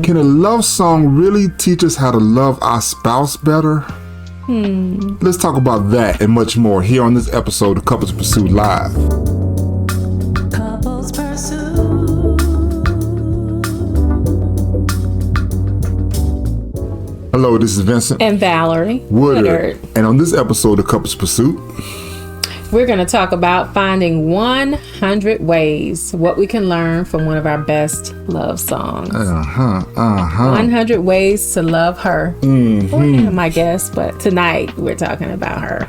Can a love song really teach us how to love our spouse better? Let's talk about that and much more here on this episode of Couples Pursuit Live. Couples Pursuit. Hello, this is Vincent And Valerie Woodard. And on this episode of Couples Pursuit, we're going to talk about finding 100 ways what we can learn from one of our best love songs. 100 ways to love her. Or him, I guess, but tonight we're talking about her.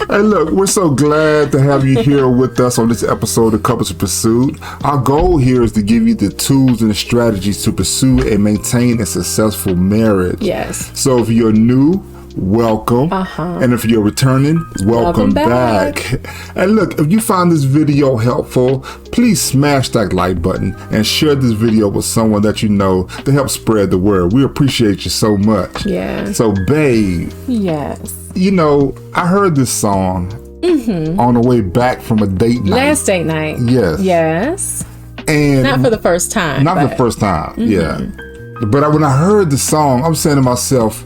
Hey, look, we're so glad to have you here with us on this episode of Couples Pursuit. Our goal here is to give you the tools and the strategies to pursue and maintain a successful marriage. Yes. So if you're new, welcome. And if you're returning, welcome back. And look, if you found this video helpful, please smash that like button and share this video with someone that you know to help spread the word. We appreciate you so much. Yeah. So, babe. Yes. You know, I heard this song on the way back from a date night. Last date night. Yes. Yes. And not for the first time. Not for the first time, yeah. But when I heard the song, I'm saying to myself,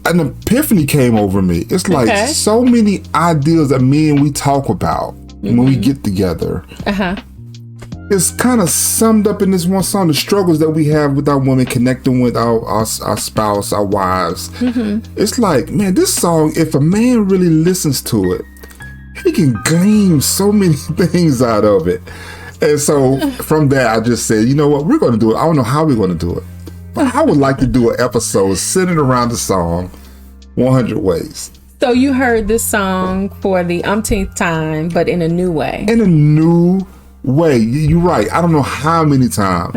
an epiphany came over me. It's like so many ideas that me and we talk about when we get together. It's kind of summed up in this one song, the struggles that we have with our women connecting with our spouse, our wives. It's like, man, this song, if a man really listens to it, he can glean so many things out of it. And so from that, I just said, you know what, we're going to do it. I don't know how we're going to do it, but I would like to do an episode centered around the song 100 Ways. So you heard this song for the umpteenth time, but in a new way. In a new way. You're right. I don't know how many times.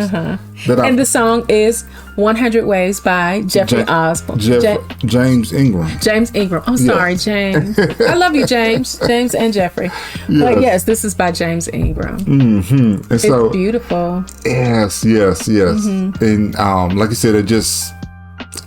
And the song is 100 Ways by Jeffrey Osborne. James Ingram. James Ingram. I'm sorry, James. I love you, James. James and Jeffrey. Yes. But yes, this is by James Ingram. And it's so beautiful. Yes. And like you said,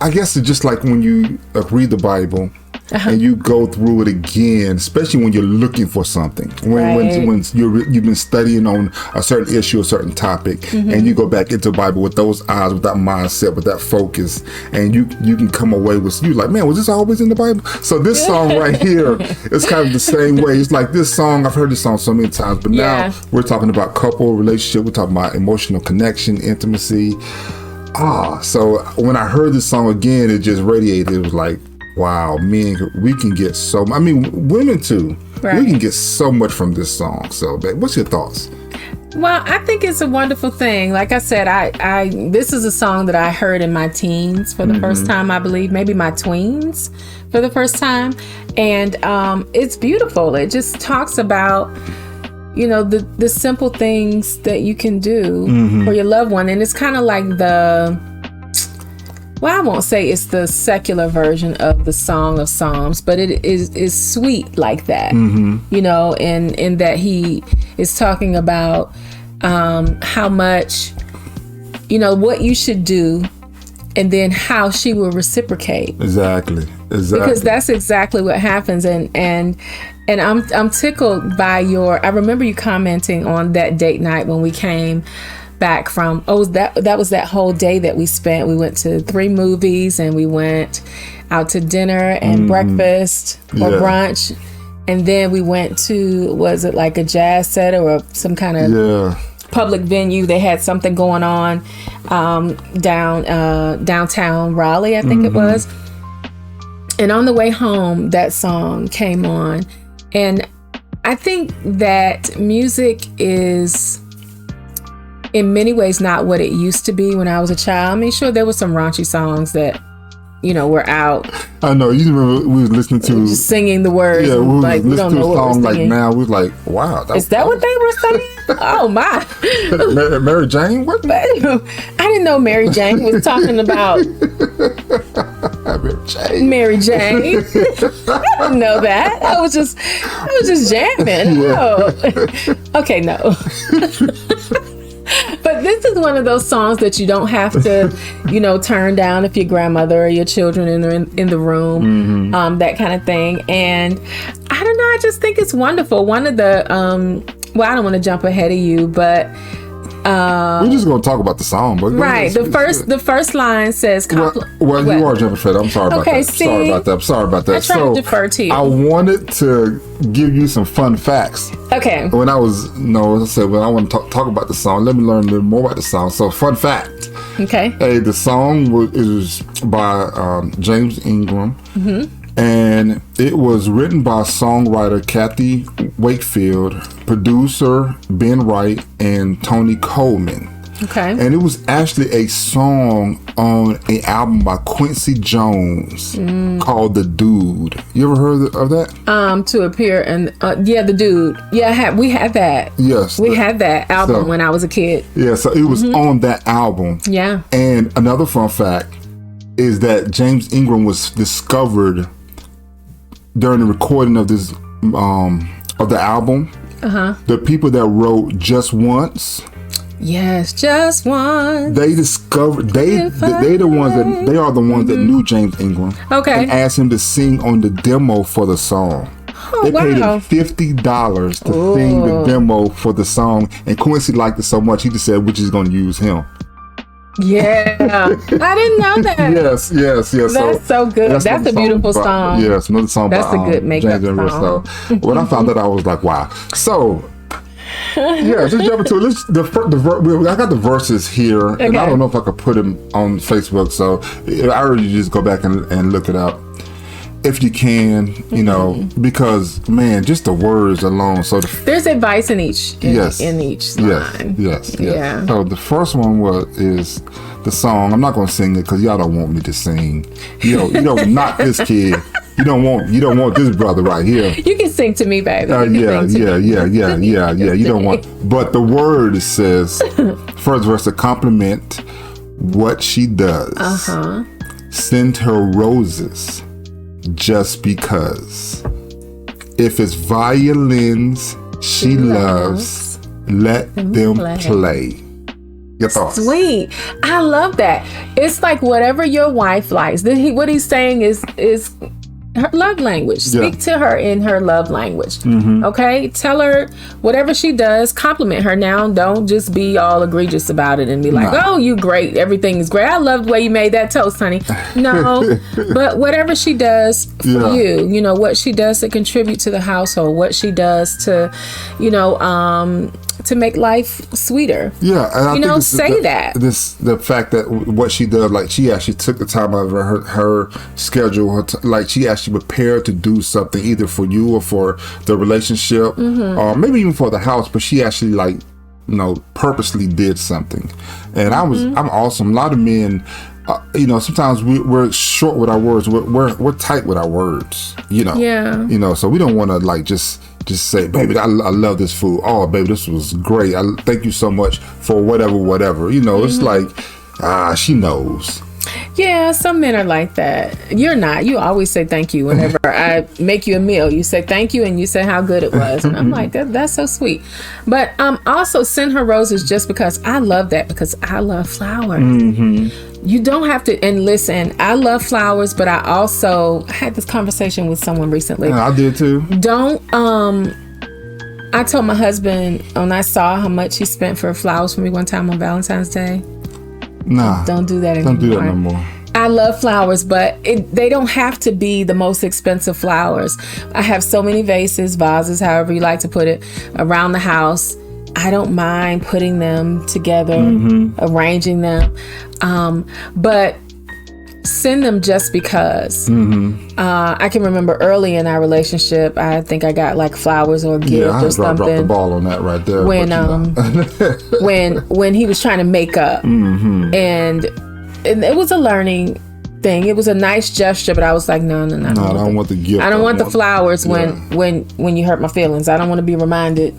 I guess it's just like when you read the Bible and you go through it again, especially when you're looking for something. When you've been studying on a certain issue, a certain topic, and you go back into the Bible with those eyes, with that mindset, with that focus, and you can come away with, you like, man, was this always in the Bible? So this song right here is kind of the same way. It's like this song, I've heard this song so many times, but now we're talking about couple relationship, we're talking about emotional connection, intimacy. So when I heard this song again, it just radiated. It was like, wow, we can get so, women too. Right. We can get so much from this song. So, babe, what's your thoughts? Well, I think it's a wonderful thing. Like I said, I this is a song that I heard in my teens for the first time, I believe, maybe my tweens for the first time. And it's beautiful. It just talks about, you know, the simple things that you can do for your loved one. And it's kind of like I won't say it's the secular version of the Song of Psalms, but it is sweet like that, you know, in that he is talking about how much, you know, what you should do and then how she will reciprocate. Exactly. Because that's exactly what happens. And I'm tickled by I remember you commenting on that date night when we came back from, that was that whole day that we spent. We went to 3 movies and we went out to dinner and breakfast or brunch. And then we went to, was it like a jazz set or some kind of public venue? They had something going on downtown Raleigh, I think it was. And on the way home, that song came on. And I think that music is, in many ways, not what it used to be when I was a child. I mean, sure, there were some raunchy songs that, you know, were out. I know. You remember we was listening to, just singing the words. Yeah, we like, was listening to a song like now. We was like, wow. Is that what they were saying? Oh my. Mary Jane? What? I didn't know Mary Jane was talking about Mary Jane. I didn't know that. I was just jamming. Oh. Okay, no. But this is one of those songs that you don't have to, you know, turn down if your grandmother or your children are in the room, that kind of thing. And I don't know, I just think it's wonderful. One of the, well, I don't want to jump ahead of you, but We're just gonna talk about the song, but right. The first line says. Well, you are jumping straight. I'm sorry about that. Sorry about that. I tried to defer to you. I wanted to give you some fun facts. Okay. When I said, well, I want to talk about the song. Let me learn a little more about the song. So, fun fact. Okay. Hey, the song is by James Ingram. And it was written by songwriter Kathy Wakefield, producer Ben Wright, and Tony Coleman. Okay. And it was actually a song on an album by Quincy Jones called The Dude. You ever heard of that? To appear and The Dude. Yeah, we had that. Yes. We had that album when I was a kid. Yeah, so it was on that album. Yeah. And another fun fact is that James Ingram was discovered during the recording of this of the album. The people that wrote Just Once. Yes, Just Once. They discovered they are the ones that knew James Ingram. Okay. And asked him to sing on the demo for the song. They paid him $50 to sing the demo for the song, and Quincy liked it so much he just said, "We're just going to use him." Yeah, I didn't know that. Yes. That's so good. That's a beautiful song. Yes, another song. That's a good makeup song. So when I found that, I was like, wow. So yeah, just jump into it. I got the verses here, and I don't know if I could put them on Facebook. So I urge you to just go back and look it up if you can, because man, just the words alone. So there's advice in each line. Yes. Yeah. So the first one is the song. I'm not going to sing it because y'all don't want me to sing. You don't not this kid. You don't want this brother right here. You can sing to me, baby. Yeah. You don't want. But the word says, first verse, to compliment what she does. Send her roses. Just because. If it's violins she loves, let them play. Your thoughts? Sweet. I love that. It's like whatever your wife likes. What he's saying is her love language. Speak to her in her love language. Okay? Tell her whatever she does, compliment her. Now, don't just be all egregious about it and be like, oh, you great. Everything is great. I love the way you made that toast, honey. No. But whatever she does for you, what she does to contribute to the household, what she does to, to make life sweeter. Yeah. And I think say the fact that what she does, like she actually took the time out of her schedule, like she actually prepared to do something either for you or for the relationship, or maybe even for the house, but she actually purposely did something. And I'm awesome. A lot of men, sometimes we're short with our words. We're tight with our words, Yeah. So we don't want to just say, baby, I love this food. Oh, baby, this was great. I thank you so much for whatever. It's like, she knows. Yeah, some men are like that. You're not. You always say thank you whenever I make you a meal. You say thank you and you say how good it was. And I'm like, that's so sweet. But also send her roses just because. I love that because I love flowers. You don't have to. And listen, I love flowers, but I also had this conversation with someone recently. Yeah, I did too. I told my husband when I saw how much he spent for flowers for me one time on Valentine's Day. Nah. Don't do that anymore. Don't do that no more. I love flowers, but they don't have to be the most expensive flowers. I have so many vases, however you like to put it, around the house. I don't mind putting them together, arranging them. But send them just because. I can remember early in our relationship, I think I got like flowers or a gift or something. Dropped the ball on that right there. When he was trying to make up, and it was a learning thing. It was a nice gesture, but I was like, no, I don't want the gift. I don't want the flowers when you hurt my feelings. I don't want to be reminded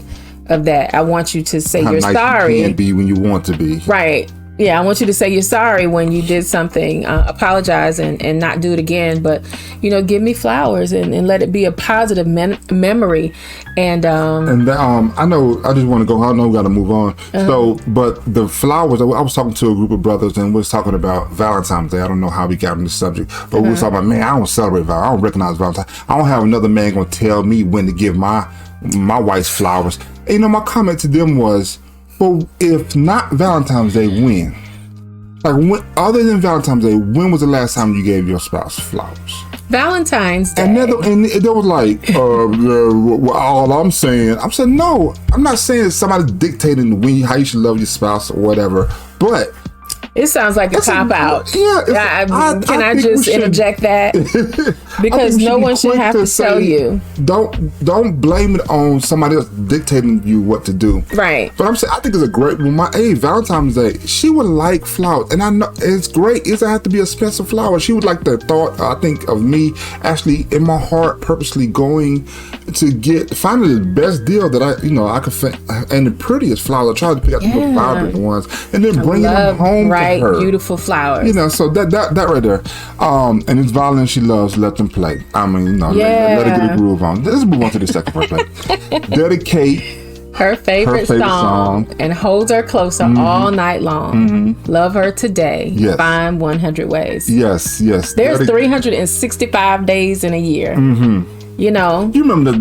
of that. I want you to say you're sorry. You can be when you want to be. Right. Yeah, I want you to say you're sorry when you did something, apologize and not do it again. But, give me flowers and let it be a positive memory. And I know, I just want to go, I know we got to move on. So, but the flowers, I was talking to a group of brothers and we was talking about Valentine's Day. I don't know how we got on this subject, but we was talking about, man, I don't celebrate Valentine's. I don't recognize Valentine's. I don't have another man going to tell me when to give my wife's flowers. And, my comment to them was, But if not Valentine's Day, when? Like, when, other than Valentine's Day, when was the last time you gave your spouse flowers? Valentine's Day. And there was like, all I'm saying, no, I'm not saying somebody dictating how you should love your spouse or whatever, but it sounds like a cop out. Yeah. Can I just interject that? Because no one should have to tell you. Don't blame it on somebody else dictating you what to do. Right. But I'm saying, I think it's a great, Valentine's Day, she would like flowers. And I know it's great. It doesn't have to be a expensive flower. She would like the thought, I think, of me actually in my heart purposely going to finding the best deal that I could find, and the prettiest flower. I tried to pick out the most vibrant ones and then bring them home to her. Beautiful flowers. So that right there. And it's violin she loves, let them play. I mean, let her get a groove on. Let's move on to the second play. Dedicate her favorite song and hold her closer all night long. Love her today. Yes. Find 100 ways. Yes. There's 365 days in a year. You remember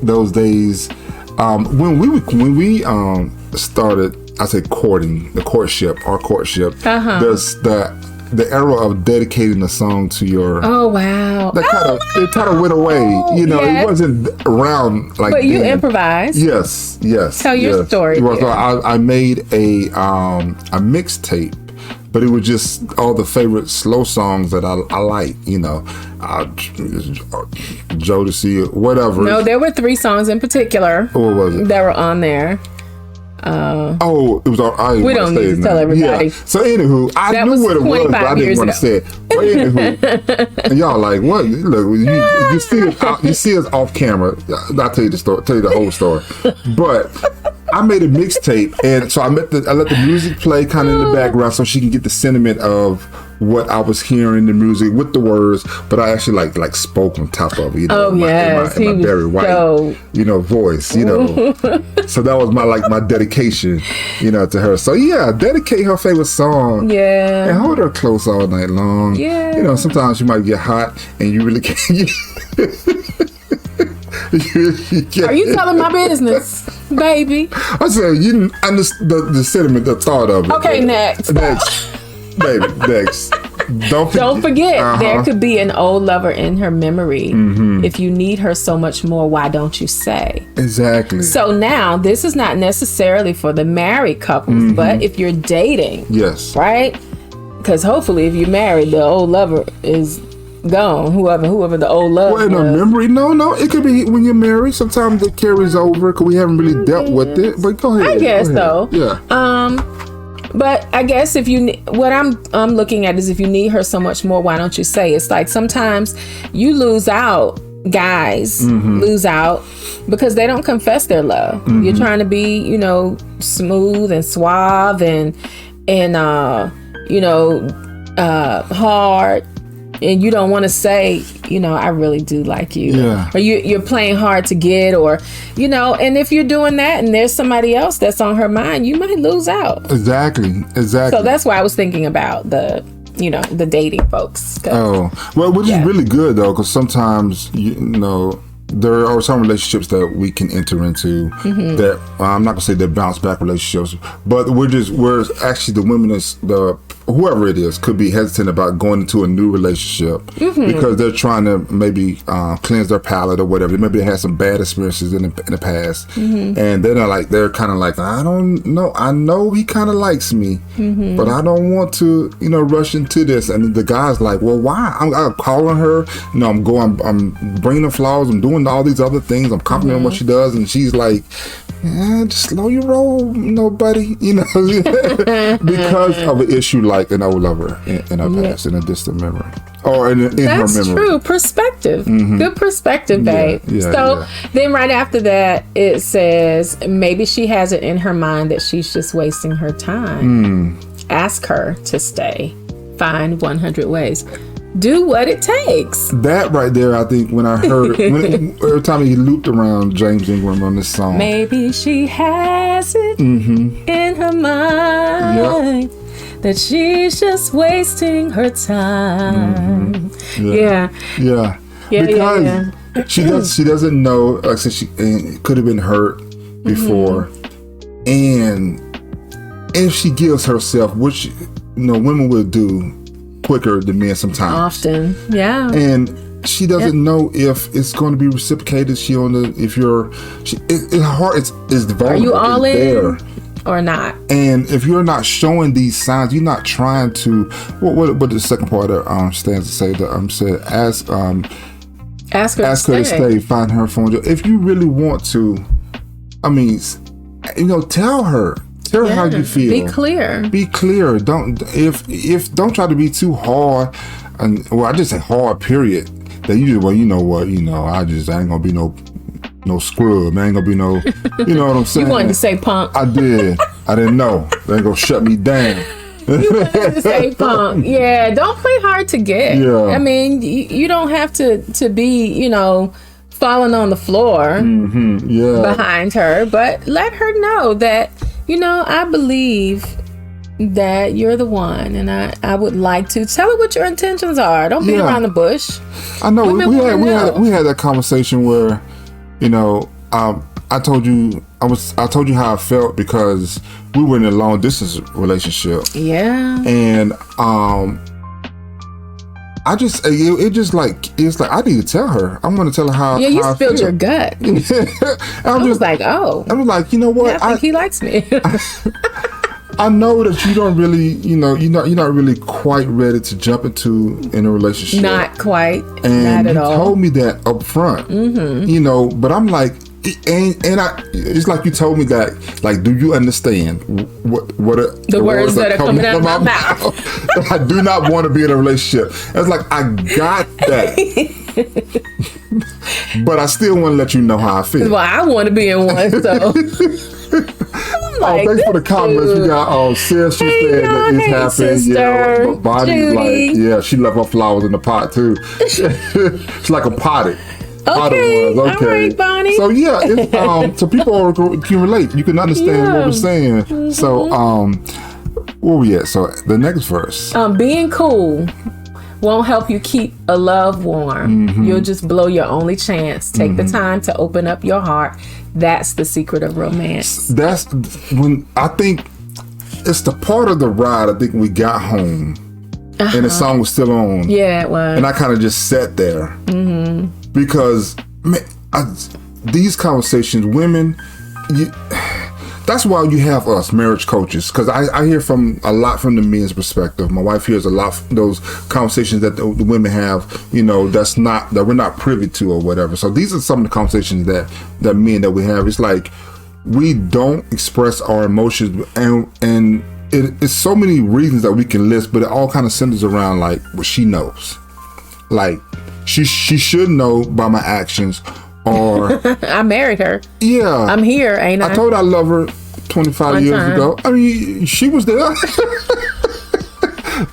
those days when we started, I say our courtship. There's the era of dedicating a song to your. Oh wow! It kind of went away. It wasn't around like. But you improvised. Yes. Tell your story. So I made a mixtape, but it was just all the favorite slow songs that I like. Jodeci, whatever. No, there were 3 songs in particular. What was it? That were on there. It was all. We don't need to tell everybody. Yeah. So anywho, I knew what it was, but I didn't want to say it. But anywho, and y'all like, what? Look, you see us off camera. I'll tell you the story. Tell you the whole story. But I made a mixtape, and so I let the music play kind of in the background, so she can get the sentiment of what I was hearing, the music with the words, but I actually like spoke on top of it, in my Barry White, voice, So that was my dedication, to her. So yeah, dedicate her favorite song, and hold her close all night long. Yeah, sometimes you might get hot, and you really can't. Are you telling my business, baby? I said you didn't understand the sentiment, the thought of it. Okay, next. Baby, next. Don't forget, there could be an old lover in her memory. If you need her so much more, why don't you say? Exactly. So now, this is not necessarily for the married couples, but if you're dating, yes, right? Because hopefully, if you're married, the old lover is gone. Whoever the old love was. In a memory? No. It could be when you're married. Sometimes it carries over because we haven't really dealt with it. But go ahead. I guess though. Yeah. But I guess what I'm looking at is if you need her so much more, why don't you say? It's like sometimes you lose out. Guys lose out because they don't confess their love. You're trying to be, smooth and suave and hard. And you don't want to say, I really do like you. Yeah. Or you're playing hard to get, or, and if you're doing that and there's somebody else that's on her mind, you might lose out. Exactly. So that's why I was thinking about the dating folks. Which is really good, though, because sometimes, there are some relationships that we can enter into that, I'm not going to say they're bounce back relationships, but we're actually the women, whoever it is, could be hesitant about going into a new relationship because they're trying to maybe cleanse their palate or whatever. Maybe they had some bad experiences in the past, and they're kind of like, I don't know. I know he kind of likes me, but I don't want to, rush into this. And the guy's like, well, why? I'm calling her. I'm bringing her flowers. I'm doing all these other things. I'm complimenting what she does, and she's like, just slow your roll, buddy. Because of an issue like an old lover in her past, in a distant memory, or in her memory. That's true. Perspective. Good perspective, babe. Then right after that, it says maybe she has it in her mind that she's just wasting her time. Ask her to stay. Find 100 ways. Do what it takes. That right there, I think, when I heard every time he looped around James Ingram on this song. Maybe she has it in her mind that she's just wasting her time. Because she doesn't know. Like I said, she could have been hurt before, and if she gives herself, which women will do quicker than men sometimes. Often, yeah. And she doesn't know if it's going to be reciprocated. It's vulnerable. Are you all in there or not? And if you're not showing these signs, you're not trying to. What did the second part of stanza say? Said ask her to stay. Find her phone. If you really want to, tell her. Tell her how you feel. Be clear. Be clear. Don't try to be too hard. I just say hard. Period. That you just I ain't gonna be no scrub. I ain't gonna be no. You know what I'm saying? You wanted to say punk. I did. I didn't know. They ain't gonna shut me down. You wanted to say punk. Yeah. Don't play hard to get. Yeah. You don't have to be falling on the floor behind her, but let her know that. I believe that you're the one, and I would like to tell her what your intentions are. Don't be around the bush. I know we had that conversation where, I told you how I felt because we were in a long distance relationship. Yeah. And it's like I need to tell her. I'm going to tell her how. Yeah, you how spilled your gut. I was like, you know what? I think he likes me. I know that you don't really, you're not really quite ready to jump in a relationship. Not quite. And not at all. You told me that up front. Mm-hmm. But I'm like, it's like you told me that. Like, do you understand what the words that are coming out of my mouth? I do not want to be in a relationship. It's like I got that, but I still want to let you know how I feel. Well, I want to be in one, so. Thanks for the comments. We got Sis. She said that it's happening. Sister, but Bonnie's Judy. She left her flowers in the pot too. It's like a potted. Okay. All right, Bonnie. So it's, so people can relate. You can understand what we're saying. Mm-hmm. So where we at? So the next verse. Being cool won't help you keep a love warm. Mm-hmm. You'll just blow your only chance. Take the time to open up your heart. That's the secret of romance. That's when I think it's the part of the ride. I think we got home and the song was still on. Yeah, it was. And I kind of just sat there. Mm-hmm. Because these conversations, women, that's why you have us marriage coaches. Because I hear a lot from the men's perspective. My wife hears a lot from those conversations that the women have. That we're not privy to or whatever. So these are some of the conversations that men that we have. It's like we don't express our emotions, and it's so many reasons that we can list, but it all kind of centers around like what she knows, like. She should know by my actions, or I married her. Yeah, I'm here, ain't I? I told her I love her 25 years ago. She was there.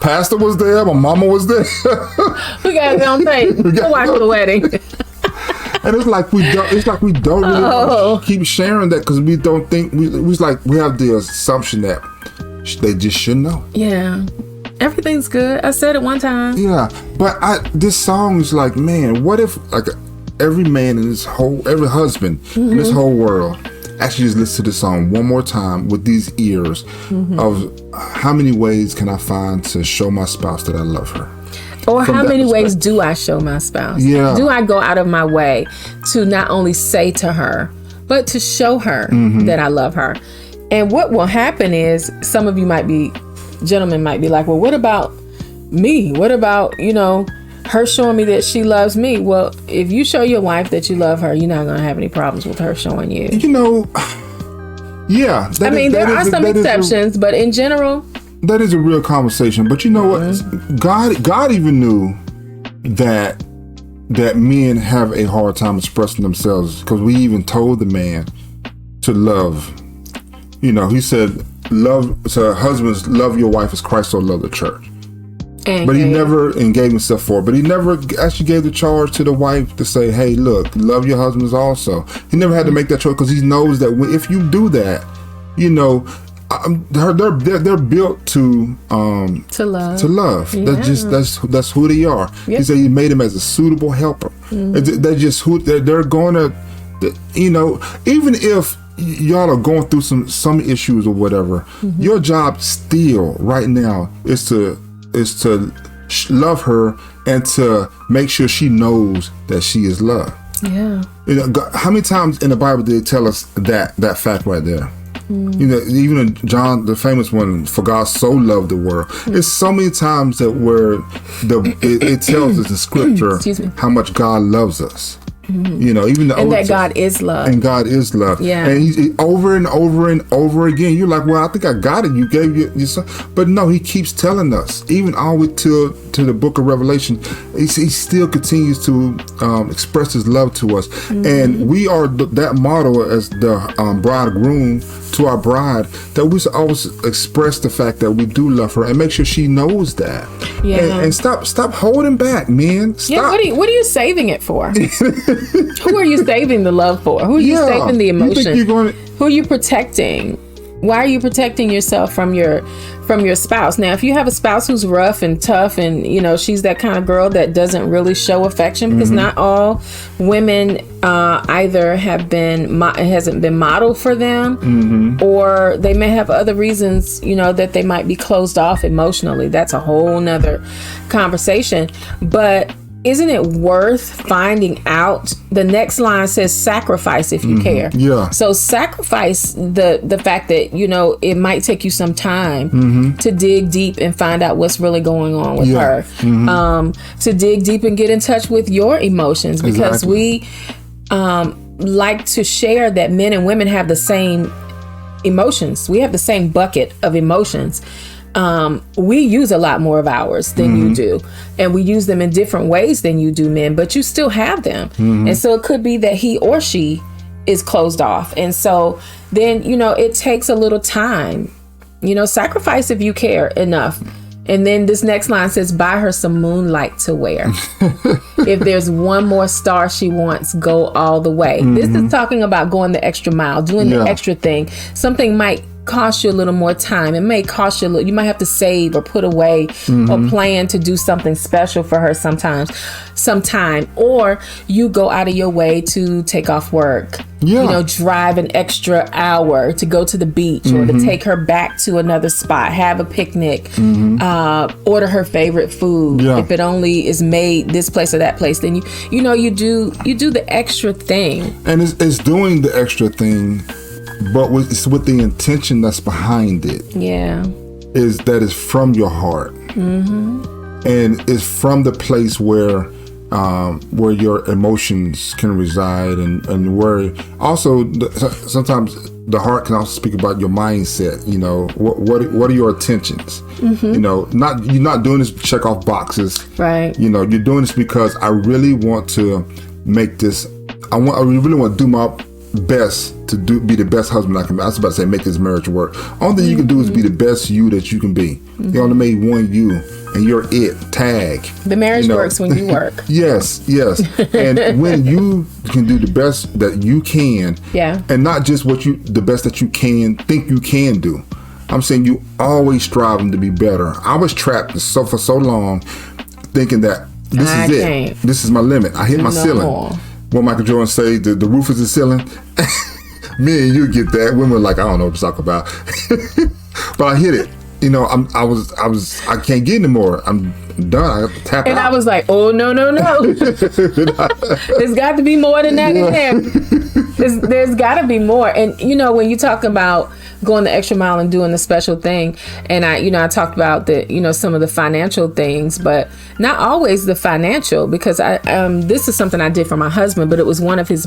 Pastor was there. My mama was there. We got it on tape. We'll watch the wedding. And it's like we don't really keep sharing that because we don't think we have the assumption that they just should know. Yeah. Everything's good. I said it one time. Yeah, but this song is like, man, what if like every man in every husband in this whole world actually just listen to this song one more time with these ears of how many ways can I find to show my spouse that I love her? Or how many ways do I show my spouse? Yeah. Do I go out of my way to not only say to her, but to show her that I love her? And what will happen is gentlemen might be like, well, what about me? What about, her showing me that she loves me? Well, if you show your wife that you love her, you're not going to have any problems with her showing you. Yeah. There are some exceptions, but in general. That is a real conversation. But you know what? God even knew that men have a hard time expressing themselves because we even told the man to love. He said, husbands, love your wife as Christ so loved the church. But he never gave himself for it. But he never actually gave the charge to the wife to say, hey, look, love your husbands also. He never had to make that choice because he knows that if you do that, they're built to love. Yeah. That's who they are. Yep. He said he made them as a suitable helper. They're just who they're going to, even if y'all are going through some issues or whatever, your job still right now is to love her and to make sure she knows that she is loved. Yeah. You know, how many times in the Bible did it tell us that fact right there? You know, even in John, the famous one, for God so loved the world. It's so many times that where it tells us in Scripture how much God loves us. You know, even and that God is love. And God is love. Yeah. And he's over and over and over again. You're like, well, I think I got it. You gave your son. But no, he keeps telling us, even all the way to the book of Revelation, he still continues to express his love to us. And we are that model as the bridegroom to our bride, that we should always express the fact that we do love her and make sure she knows that. Yeah. And stop holding back, man. Stop. Yeah, what are you saving it for? Who are you saving the love for? Who are you saving the emotion? Who are you protecting? Why are you protecting yourself from your spouse? Now, if you have a spouse who's rough and tough, and you know she's that kind of girl that doesn't really show affection, because not all women either hasn't been modeled for them, or they may have other reasons, you know, that they might be closed off emotionally. That's a whole nother conversation. But isn't it worth finding out? The next line says sacrifice if you care. Yeah. So sacrifice the fact that, you know, it might take you some time to dig deep and find out what's really going on with her. To dig deep and get in touch with your emotions, because we like to share that men and women have the same emotions. We have the same bucket of emotions. We use a lot more of ours than you do, and we use them in different ways than you do, men, but you still have them. And so it could be that he or she is closed off. And so then, you know, it takes a little time, you know, sacrifice if you care enough. And then this next line says, buy her some moonlight to wear. If there's one more star she wants, go all the way. This is talking about going the extra mile, doing the extra thing. Something might cost you a little more time. It may cost you you might have to save or put away or plan to do something special for her sometime, or you go out of your way to take off work, you know, drive an extra hour to go to the beach or to take her back to another spot, have a picnic, order her favorite food. If it only is made this place or that place, then you do the extra thing. And it's doing the extra thing, but it's with the intention that's behind it. Yeah. Is from your heart. And it's from the place where your emotions can reside, and where also sometimes the heart can also speak about your mindset. You know, what are your intentions? You know, you're not doing this to check off boxes. Right. You know, you're doing this because I really want to make this. I really want to do my best to be the best husband I can be. I was about to say make this marriage work. Only thing you can do is be the best you that you can be. You only made one you, and you're it. Tag. The marriage works when you work. Yes. And when you can do the best that you can, and not just the best that you can think you can do. I'm saying you always striving to be better. I was trapped for so long, thinking that this is it. This is my limit. I hit my ceiling. What Michael Jordan say, the roof is the ceiling. Me and you get that. Women are like, I don't know what to talk about. But I hit it. You know, I can't get anymore. I'm done. I got to tap out. And I was like, oh, no. There's got to be more than that in there. There's got to be more. And, you know, when you talk about going the extra mile and doing the special thing, and I talked about some of the financial things, but not always the financial, because this is something I did for my husband, but it was one of his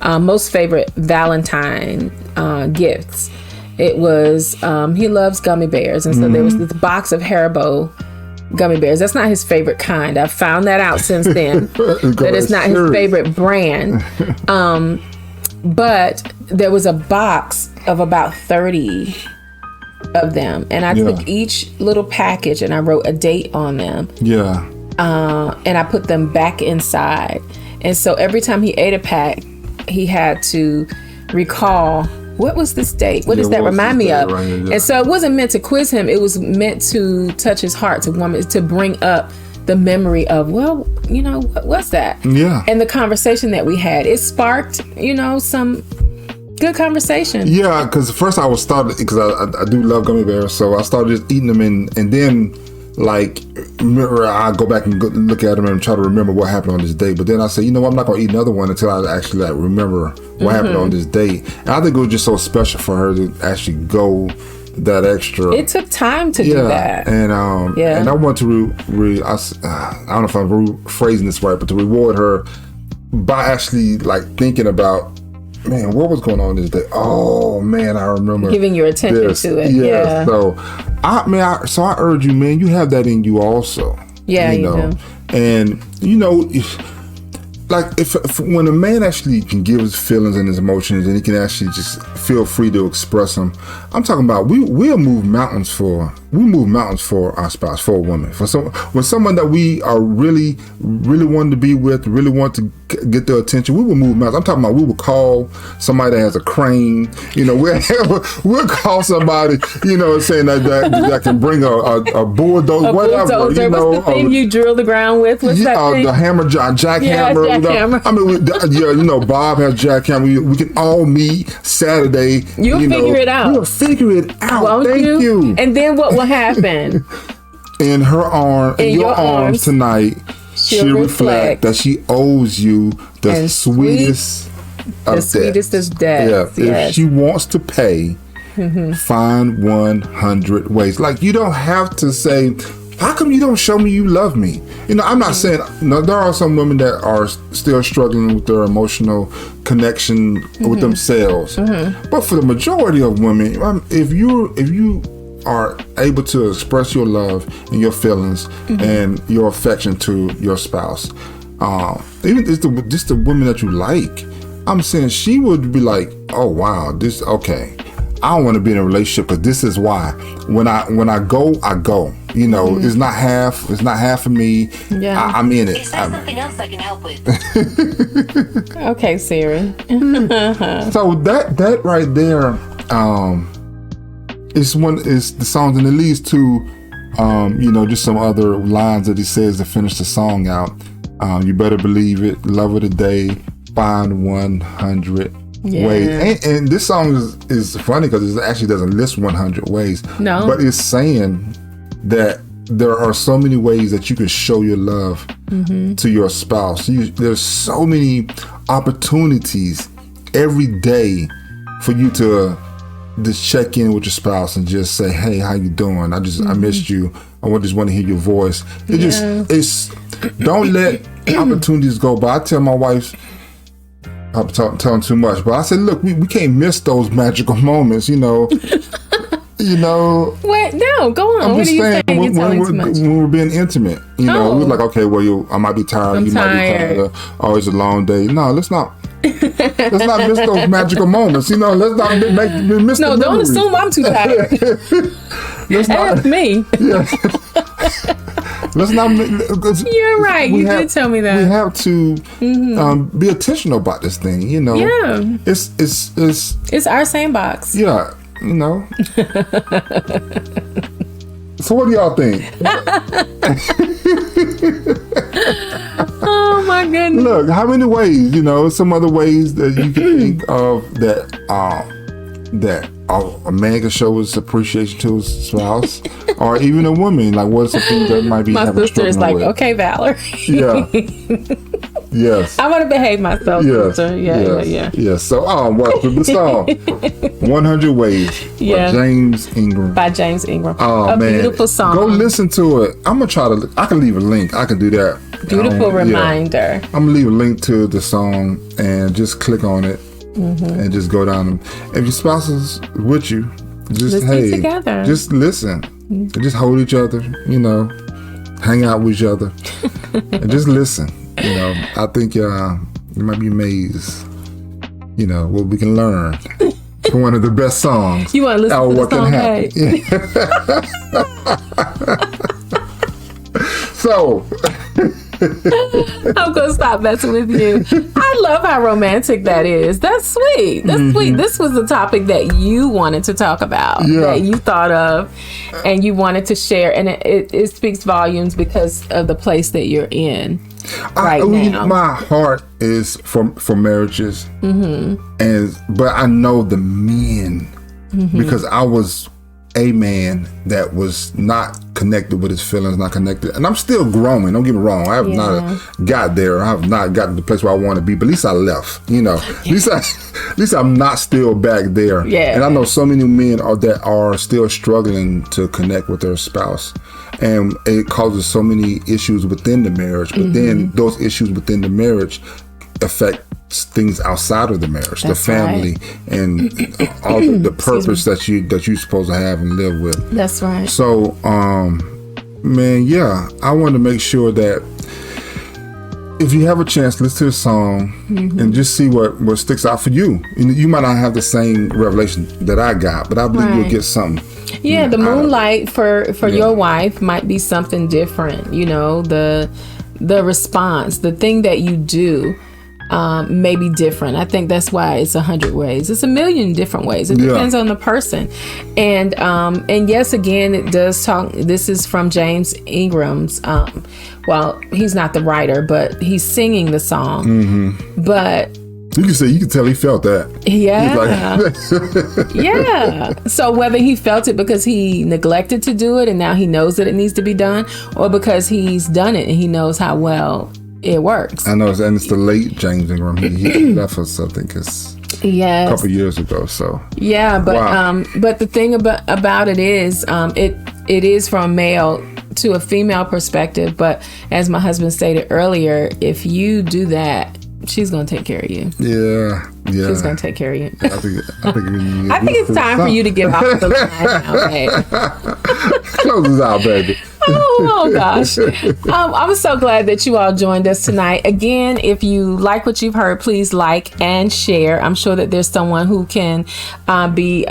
most favorite Valentine gifts. It was he loves gummy bears, and so there was this box of Haribo gummy bears. That's not his favorite kind. I've found that out since then, that it's not his favorite brand. But there was a box of about 30 of them, and I took each little package and I wrote a date on them. And I put them back inside. And so every time he ate a pack, he had to recall, what was this date? What does that remind me of? Right, and so it wasn't meant to quiz him. It was meant to touch his heart, to bring up the memory of, well, you know, what was that? And the conversation that we had, it sparked, you know, some Good conversation. Yeah, because first I was started because I do love gummy bears, so I started just eating them and then like remember I go back and look at them and try to remember what happened on this day. But then I say, you know, I'm not gonna eat another one until I actually like remember what happened on this day. And I think it was just so special for her to actually go that extra. It took time to do that. And and I want to I don't know if I'm phrasing this right, but to reward her by actually like thinking about, man, what was going on this day? Oh man, I remember giving your attention to it. Yeah. So I urge you, man, you have that in you also. Yeah, you know. And you know, like if when a man actually can give his feelings and his emotions, and he can actually just feel free to express them, I'm talking about we'll move mountains for our spouse, for a woman, when someone that we are really wanting to be with, really want to get their attention, we will move mountains. I'm talking about we will call somebody that has a crane, you know, we'll call somebody, you know, saying that can bring a bulldozer, whatever. Bulldozer. You know, what's the thing you drill the ground with? What's that thing? The hammer, jackhammer. Jackhammer. I mean, you know, Bob has jackhammer. We can all meet Saturday. You'll figure it out. We'll figure it out. Won't Thank you. And then what will happen? In her arm, in your arms tonight, she'll reflect that she owes you the sweetest of debts. Sweetest of debts. Yeah. Yes. If she wants to pay, find 100 ways. Like, you don't have to say, how come you don't show me you love me? You know, I'm not saying, no, there are some women that are still struggling with their emotional connection with themselves. But for the majority of women, if you are able to express your love and your feelings and your affection to your spouse, even just the women that you like, I'm saying she would be like, oh wow, this okay. I don't want to be in a relationship because this is why. When I go, I go. You know, it's not half of me. Yeah. I'm in it. Is there something else I can help with? Okay, Siri. So that right there, is the songs, and it leads to, you know, just some other lines that he says to finish the song out. You better believe it. Love of the day. Find 100 ways. And this song is funny because it actually doesn't list 100 ways. No. But it's saying that there are so many ways that you can show your love to your spouse. There's so many opportunities every day for you to just check in with your spouse and just say, hey, how you doing? I missed you. I just want to hear your voice. Don't let opportunities go by. I tell my wife, I'm telling too much, but I said, look, we can't miss those magical moments, you know. You know. What? No, go on. What are you saying? You're telling too much. When we're being intimate, you know, we're like, okay, well, I might be tired. I'm you tired. Might be tired. Oh, it's a long day. No, let's not miss those magical moments. You know, let's not miss. No, the don't memories. assume I'm too tired. That's me. Yeah. Let's not. You're right. You did tell me that. We have to be intentional about this thing. You know. Yeah. It's our sandbox. Yeah. You know. So what do y'all think? Oh my goodness. Look, how many ways? You know, some other ways that you can think of that a man can show his appreciation to his spouse, or even a woman. Like, what's the thing that might be? My sister is like, with? Okay, Valerie. Yeah. Yes. I'm gonna behave myself, sister. Yeah. Yes. So, what's the song? 100 Ways by James Ingram. By James Ingram. Oh, a man. beautiful song. Go listen to it. I'm gonna try to. I can leave a link. I can do that. Beautiful reminder. I'm gonna leave a link to the song and just click on it and just go down. If your spouse is with you, just together. Just listen. Just hold each other. You know, hang out with each other and just listen. You know, I think you might be amazed, you know, what we can learn from one of the best songs. You want to listen to the song, Yeah. So, I'm going to stop messing with you. I love how romantic that is. That's sweet. That's sweet. This was a topic that you wanted to talk about, that you thought of, and you wanted to share. And it speaks volumes because of the place that you're in. now. My heart is for marriages, but I know the men because I was a man that was not connected with his feelings, not connected, and I'm still growing. Don't get me wrong. I have not got there. I have not gotten to the place where I want to be. But at least I left. At least I'm not still back there. Yeah. And I know so many men that are still struggling to connect with their spouse, and it causes so many issues within the marriage. But then those issues within the marriage affect things outside of the marriage, the family, and all the purpose that you're supposed to have and live with. That's right. So, man, I want to make sure that if you have a chance, listen to the song and just see what sticks out for you. And you might not have the same revelation that I got, but I believe you'll get something. Yeah, the moonlight for your wife might be something different. The response, the thing that you do. May be different. I think that's why it's 100 ways. It's a million different ways. It depends on the person. And yes, again, it does talk. This is from James Ingram's. Well, he's not the writer, but he's singing the song. But you can tell he felt that. Yeah. So whether he felt it because he neglected to do it and now he knows that it needs to be done, or because he's done it and he knows how well it works. I know, and it's the late James Ingram. He left us, I think, a couple years ago. So but the thing about it is, it is from a male to a female perspective. But as my husband stated earlier, if you do that, she's gonna take care of you. Yeah. She's gonna take care of you. I think it's time for you to get off the line now, babe. Close us out, baby. Oh gosh. I'm so glad that you all joined us tonight. Again, if you like what you've heard, please like and share. I'm sure that there's someone who can be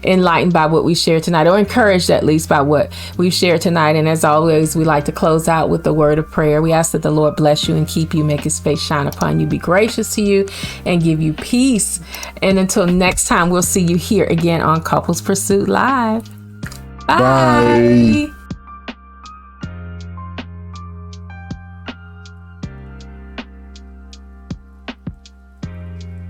enlightened by what we shared tonight, or encouraged at least by what we've shared tonight. And as always, we like to close out with the word of prayer. We ask that the Lord bless you and keep you, make his face shine upon you, be gracious to you, and give you peace. And until next time, we'll see you here again on Couples Pursuit Live. Bye.